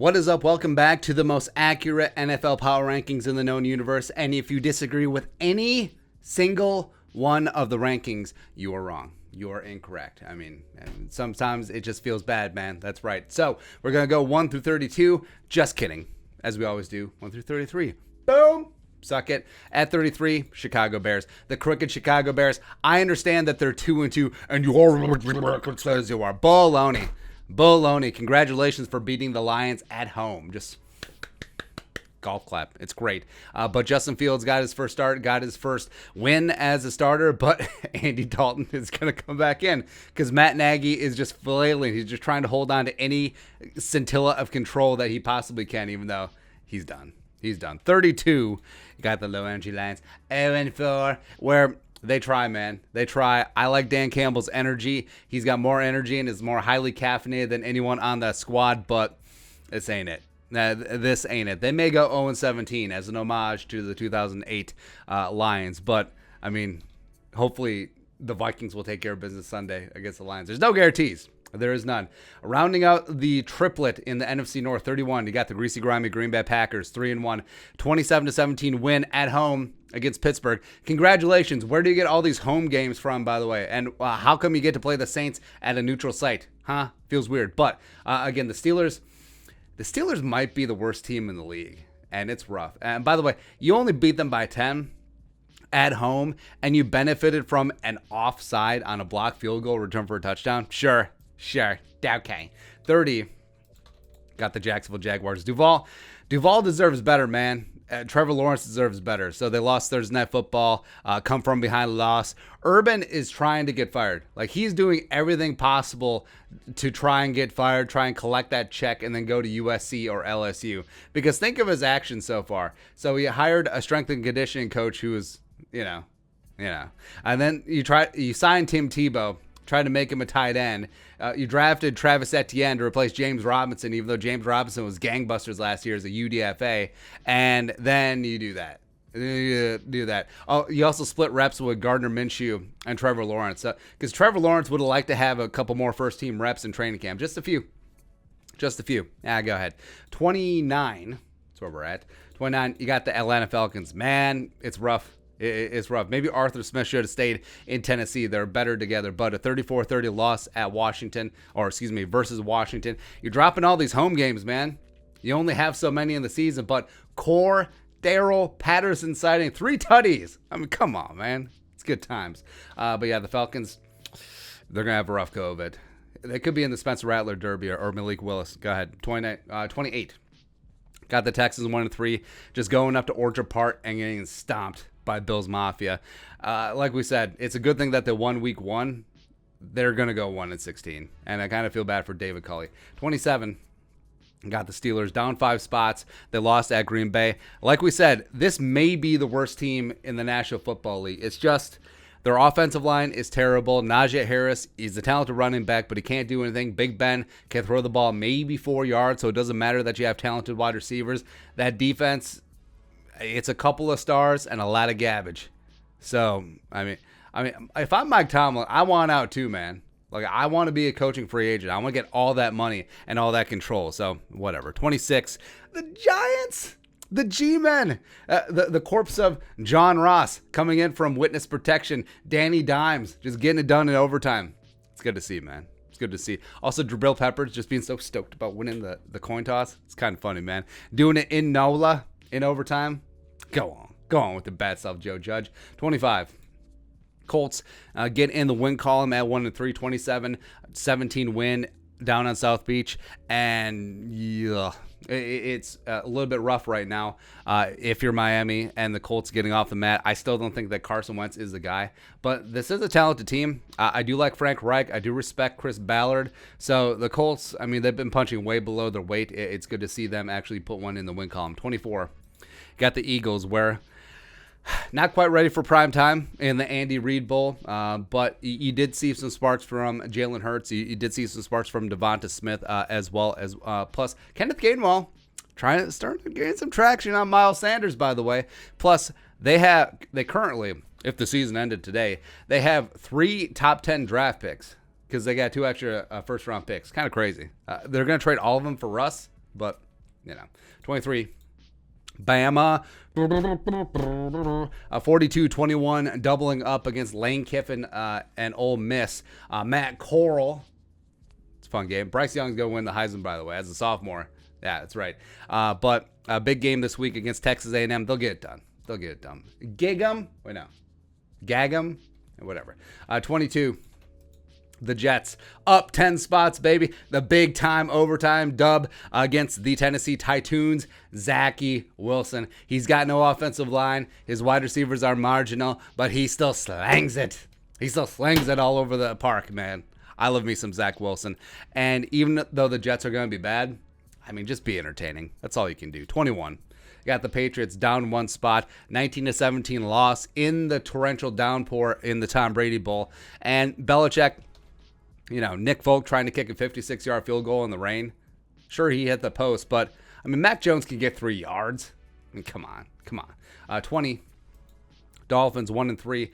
What is up? Welcome back to the most accurate NFL power rankings in the known universe. And if you disagree with any single one of the rankings, you are wrong. You are incorrect. I mean, sometimes it just feels bad, man. That's right. So we're going to go 1 through 32. Just kidding. As we always do, 1 through 33. Boom. Suck it. At 33, Chicago Bears. The crooked Chicago Bears. I understand that they're 2-2, and you are says you are. Baloney. Congratulations for beating the Lions at home. Just golf clap. It's great. But Justin Fields got his first start, got his first win as a starter, but Andy Dalton is going to come back in because Matt Nagy is just flailing. He's just trying to hold on to any scintilla of control that he possibly can, even though he's done. 32. You got the low energy Lions. 0-4, where they try, man. They try. I like Dan Campbell's energy. He's got more energy and is more highly caffeinated than anyone on that squad, but this ain't it. This ain't it. They may go 0-17 as an homage to the 2008 Lions, but, I mean, hopefully the Vikings will take care of business Sunday against the Lions. There's no guarantees. There is none. Rounding out the triplet in the NFC North, 31, you got the greasy, grimy Green Bay Packers, 3-1, 27-17 win at home against Pittsburgh. Congratulations. Where do you get all these home games from, by the way? And how come you get to play the Saints at a neutral site? Feels weird. But, again, the Steelers might be the worst team in the league, and it's rough. And, by the way, you only beat them by 10 at home, and you benefited from an offside on a blocked field goal return for a touchdown? Sure. Okay. 30. Got the Jacksonville Jaguars. Duval deserves better, man. Trevor Lawrence deserves better. So they lost Thursday Night Football. Come from behind loss. Urban is trying to get fired. Like, he's doing everything possible to try and get fired, try and collect that check, and then go to USC or LSU. Because think of his actions so far. So he hired a strength and conditioning coach who was, and then you signed Tim Tebow. Tried to make him a tight end. You drafted Travis Etienne to replace James Robinson, even though James Robinson was gangbusters last year as a UDFA. And then you do that. Oh, you also split reps with Gardner Minshew and Trevor Lawrence. Because Trevor Lawrence would have liked to have a couple more first-team reps in training camp. Just a few. Yeah, go ahead. 29. That's where we're at. 29, you got the Atlanta Falcons. Man, it's rough. It's rough. Maybe Arthur Smith should have stayed in Tennessee. They're better together. But a 34-30 loss at versus Washington. You're dropping all these home games, man. You only have so many in the season. But Daryl Patterson sighting 3 tutties. I mean, come on, man. It's good times. But yeah, the Falcons, they're going to have a rough go of it. They could be in the Spencer Rattler Derby or Malik Willis. Go ahead. 28. Got the Texans 1-3. Just going up to Orchard Park and getting stomped by Bills Mafia. Like we said, it's a good thing that they won week 1. They're going to go 1-16. And I kind of feel bad for David Culley. 27, got the Steelers down 5 spots. They lost at Green Bay. Like we said, this may be the worst team in the National Football League. It's just their offensive line is terrible. Najee Harris, he's a talented running back, but he can't do anything. Big Ben can throw the ball maybe 4 yards, so it doesn't matter that you have talented wide receivers. That defense, it's a couple of stars and a lot of garbage. So, I mean, if I'm Mike Tomlin, I want out too, man. Like, I want to be a coaching free agent. I want to get all that money and all that control. So, whatever. 26, the Giants, the G-Men, the corpse of John Ross coming in from witness protection. Danny Dimes just getting it done in overtime. It's good to see, man. It's good to see. Also, Jabril Peppers just being so stoked about winning the coin toss. It's kind of funny, man. Doing it in NOLA. In overtime, go on with the bad self, Joe Judge. 25, Colts get in the win column at 1-3, 27-17 win down on South Beach, and it's a little bit rough right now. If you're Miami and the Colts getting off the mat, I still don't think that Carson Wentz is the guy, but this is a talented team. I do like Frank Reich. I do respect Chris Ballard. So the Colts, I mean, they've been punching way below their weight. It's good to see them actually put one in the win column. 24. Got the Eagles, where not quite ready for prime time in the Andy Reid Bowl, but you did see some sparks from Jalen Hurts. You did see some sparks from Devonta Smith as well as plus Kenneth Gainwell starting to gain some traction on Miles Sanders, by the way. Plus they currently, if the season ended today, they have 3 top 10 draft picks because they got 2 extra first round picks. Kind of crazy. They're going to trade all of them for Russ, but 23. Bama, 42-21, doubling up against Lane Kiffin and Ole Miss. Matt Corral, it's a fun game. Bryce Young's going to win the Heisman, by the way, as a sophomore. Yeah, that's right. But a big game this week against Texas A&M. They'll get it done. Gig 'em? Wait, no. Gag 'em? Whatever. 22. The Jets up 10 spots, baby. The big time overtime dub against the Tennessee Titans. Zachy Wilson. He's got no offensive line. His wide receivers are marginal, but he still slangs it. He still slangs it all over the park, man. I love me some Zach Wilson. And even though the Jets are going to be bad, I mean, just be entertaining. That's all you can do. 21. You got the Patriots down one spot, 19-17 loss in the torrential downpour in the Tom Brady Bowl. And Belichick, Nick Folk trying to kick a 56-yard field goal in the rain. Sure, he hit the post, but, Mac Jones can get 3 yards. Come on. 20. Dolphins 1-3.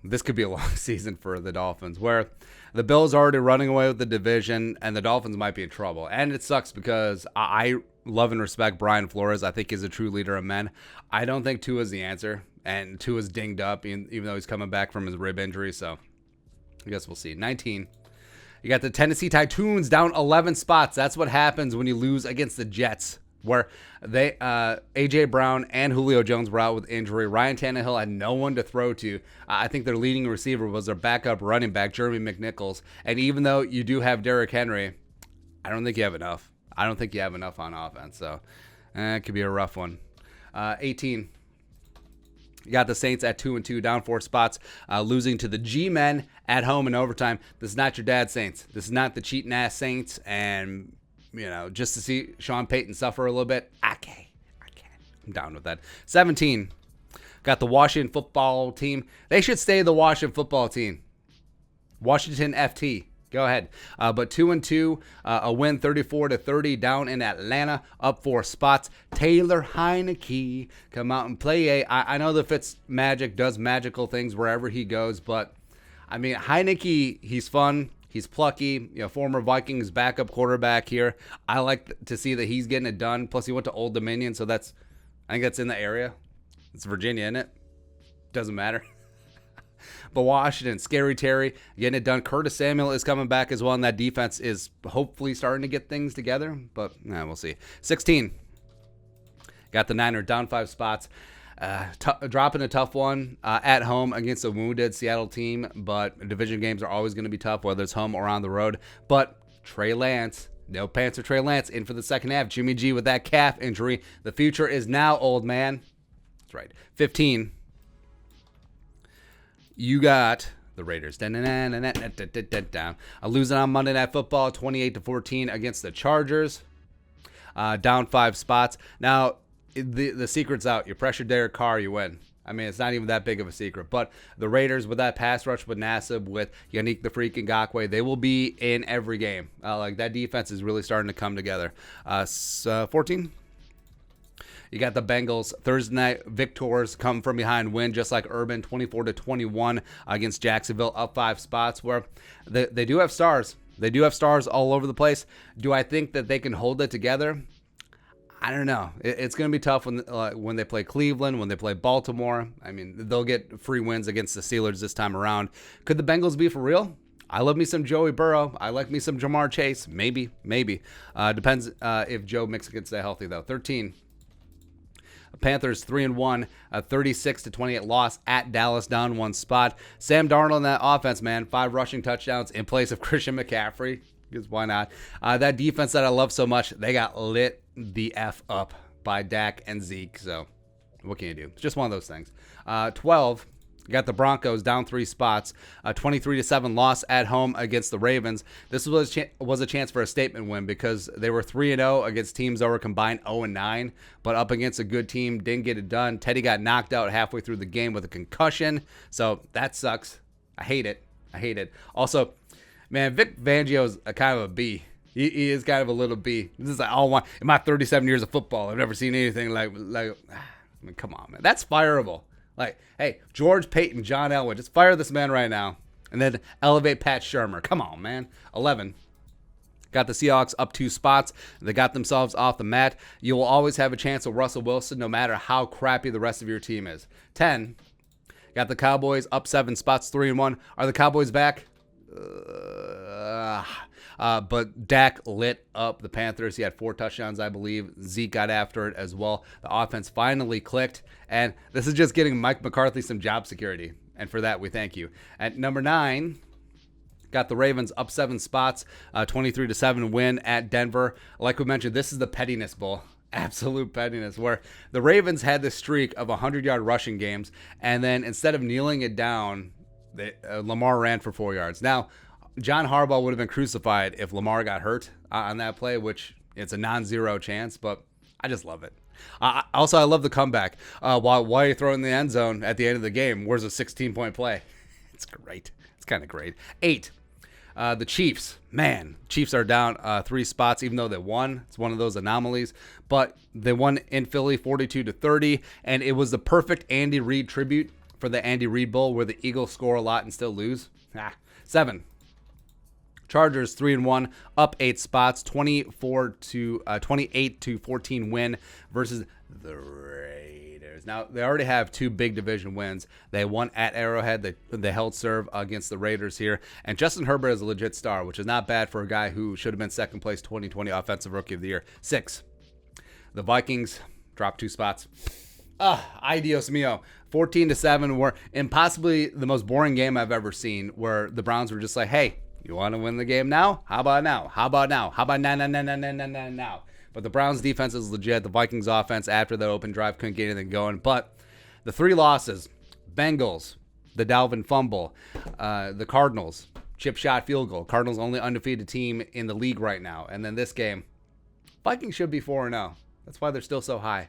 This could be a long season for the Dolphins, where the Bills are already running away with the division, and the Dolphins might be in trouble. And it sucks because I love and respect Brian Flores. I think he's a true leader of men. I don't think Tua's the answer, and Tua's dinged up, even though he's coming back from his rib injury, so I guess we'll see. 19. You got the Tennessee Titans down 11 spots. That's what happens when you lose against the Jets, where they A.J. Brown and Julio Jones were out with injury. Ryan Tannehill had no one to throw to. I think their leading receiver was their backup running back, Jeremy McNichols. And even though you do have Derrick Henry, I don't think you have enough. I don't think you have enough on offense. So it could be a rough one. 18. You got the Saints at 2-2, down 4 spots, losing to the G-Men at home in overtime. This is not your dad's Saints. This is not the cheating-ass Saints. And, just to see Sean Payton suffer a little bit, I can't. I'm down with that. 17. Got the Washington football team. They should stay the Washington football team. Washington FT. Go ahead. But 2-2, a win 34-30 down in Atlanta, up 4 spots. Taylor Heineke come out and play. I know that Fitzmagic does magical things wherever he goes, but Heineke, he's fun. He's plucky, former Vikings backup quarterback here. I like to see that he's getting it done. Plus, he went to Old Dominion, so I think that's in the area. It's Virginia, isn't it? Doesn't matter. But Washington, Scary Terry, getting it done. Curtis Samuel is coming back as well, and that defense is hopefully starting to get things together. But we'll see. 16. Got the Niners down 5 spots. Dropping a tough one at home against a wounded Seattle team. But division games are always going to be tough, whether it's home or on the road. But Trey Lance, no pants for Trey Lance, in for the second half. Jimmy G with that calf injury. The future is now, old man. That's right. 15. You got the Raiders losing on Monday Night Football 28-14 against the Chargers. Down 5 spots. Now, the secret's out. You pressure Derek Carr, you win. It's not even that big of a secret. But the Raiders, with that pass rush with Nassib, with Yannick the Freak Ngakoue, they will be in every game. That defense is really starting to come together. 14. You got the Bengals Thursday night victors, come from behind win, just like Urban, 24-21 against Jacksonville, up 5 spots, where they do have stars. They do have stars all over the place. Do I think that they can hold it together? I don't know. It's going to be tough when they play Cleveland, when they play Baltimore. They'll get free wins against the Steelers this time around. Could the Bengals be for real? I love me some Joey Burrow. I like me some Jamar Chase. Maybe. Depends if Joe Mixon gets that healthy, though. 13. Panthers 3-1, a 36-28 loss at Dallas, down 1 spot. Sam Darnold in that offense, man, 5 rushing touchdowns in place of Christian McCaffrey. Because why not? That defense that I love so much, they got lit the F up by Dak and Zeke. So what can you do? It's just one of those things. 12. You got the Broncos down 3 spots, a 23-7 loss at home against the Ravens. This was a chance for a statement win because they were 3-0 against teams that were combined 0-9, but up against a good team, didn't get it done. Teddy got knocked out halfway through the game with a concussion, so that sucks. I hate it. Also, man, Vic Fangio is a kind of a B. He is kind of a little B. This is like, in my 37 years of football, I've never seen anything like come on, man. That's fireable. Hey, George Payton, John Elway, just fire this man right now. And then elevate Pat Shurmur. Come on, man. 11. Got the Seahawks up 2 spots. They got themselves off the mat. You will always have a chance with Russell Wilson no matter how crappy the rest of your team is. 10. Got the Cowboys up 7 spots, 3-1. Are the Cowboys back? But Dak lit up the Panthers. He had 4 touchdowns, I believe. Zeke got after it as well. The offense finally clicked. And this is just getting Mike McCarthy some job security. And for that, we thank you. At number 9... got the Ravens up 7 spots, 23-7 win at Denver. Like we mentioned, this is the pettiness bowl. Absolute pettiness, where the Ravens had this streak of 100-yard rushing games, and then instead of kneeling it down, Lamar ran for 4 yards. Now, John Harbaugh would have been crucified if Lamar got hurt on that play, which it's a non-zero chance, but I just love it. Also, I love the comeback. While you're throwing the end zone at the end of the game, where's a 16-point play? It's great. It's kind of great. 8. The Chiefs, Chiefs are down 3 spots, even though they won. It's one of those anomalies, but they won in Philly 42-30, and it was the perfect Andy Reid tribute for the Andy Reid Bowl, where the Eagles score a lot and still lose. 7. Chargers 3-1, up 8 spots, 28-14 win versus the Raiders. Now, they already have 2 big division wins. They won at Arrowhead. They held serve against the Raiders here. And Justin Herbert is a legit star, which is not bad for a guy who should have been second place 2020 Offensive Rookie of the Year. 6. The Vikings dropped 2 spots. Adios mio. 14-7 were impossibly the most boring game I've ever seen, where the Browns were just like, hey, you want to win the game now? How about now? How about now? How about now? But the Browns defense is legit. The Vikings offense after that open drive couldn't get anything going. But the 3 losses, Bengals, the Dalvin fumble, the Cardinals, chip shot field goal. Cardinals only undefeated team in the league right now. And then this game, Vikings should be 4-0. That's why they're still so high.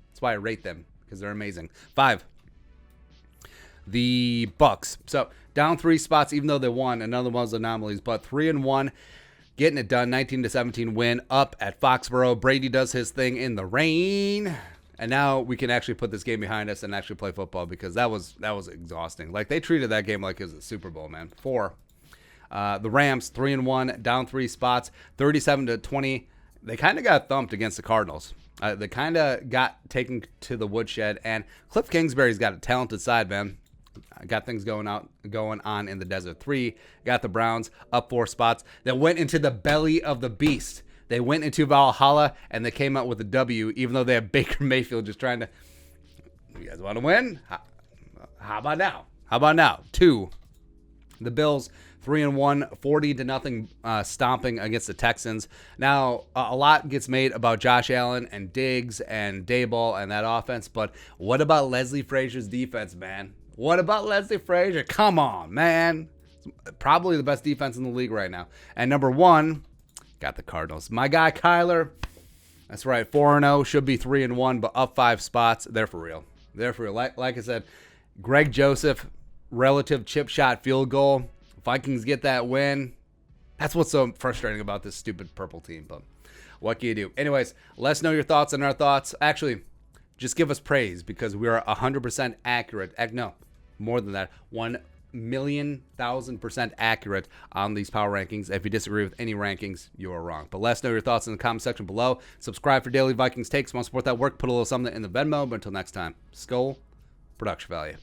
That's why I rate them, because they're amazing. 5. The Bucks. So down 3 spots, even though they won. Another one was anomalies, but 3-1, getting it done. 19-17 win up at Foxborough. Brady does his thing in the rain, and now we can actually put this game behind us and actually play football, because that was exhausting. Like, they treated that game like it was a Super Bowl, man. 4. The Rams 3-1, down 3 spots, 37-20. They kind of got thumped against the Cardinals. They kind of got taken to the woodshed, and Cliff Kingsbury's got a talented side, man. Got things going on in the desert. 3, got the Browns up 4 spots. They went into the belly of the beast. They went into Valhalla, and they came out with a W, even though they have Baker Mayfield just trying to, you guys want to win? How about now? How about now? 2, the Bills 3-1, 40-0 stomping against the Texans. Now, a lot gets made about Josh Allen and Diggs and Dayball and that offense, but what about Leslie Frazier's defense, man? What about Leslie Frazier? Come on, man. Probably the best defense in the league right now. And number 1, got the Cardinals. My guy, Kyler. That's right, 4-0. Should be 3-1, but up 5 spots. They're for real. They're for real. Like I said, Greg Joseph, relative chip shot field goal. Vikings get that win. That's what's so frustrating about this stupid purple team. But what can you do? Anyways, let us know your thoughts on our thoughts. Actually, just give us praise, because we are 100% accurate. No, more than that. 1,000,000% accurate on these power rankings. If you disagree with any rankings, you are wrong. But let us know your thoughts in the comment section below. Subscribe for daily Vikings takes. Want to support that work? Put a little something in the Venmo. But until next time, Skull Production Value.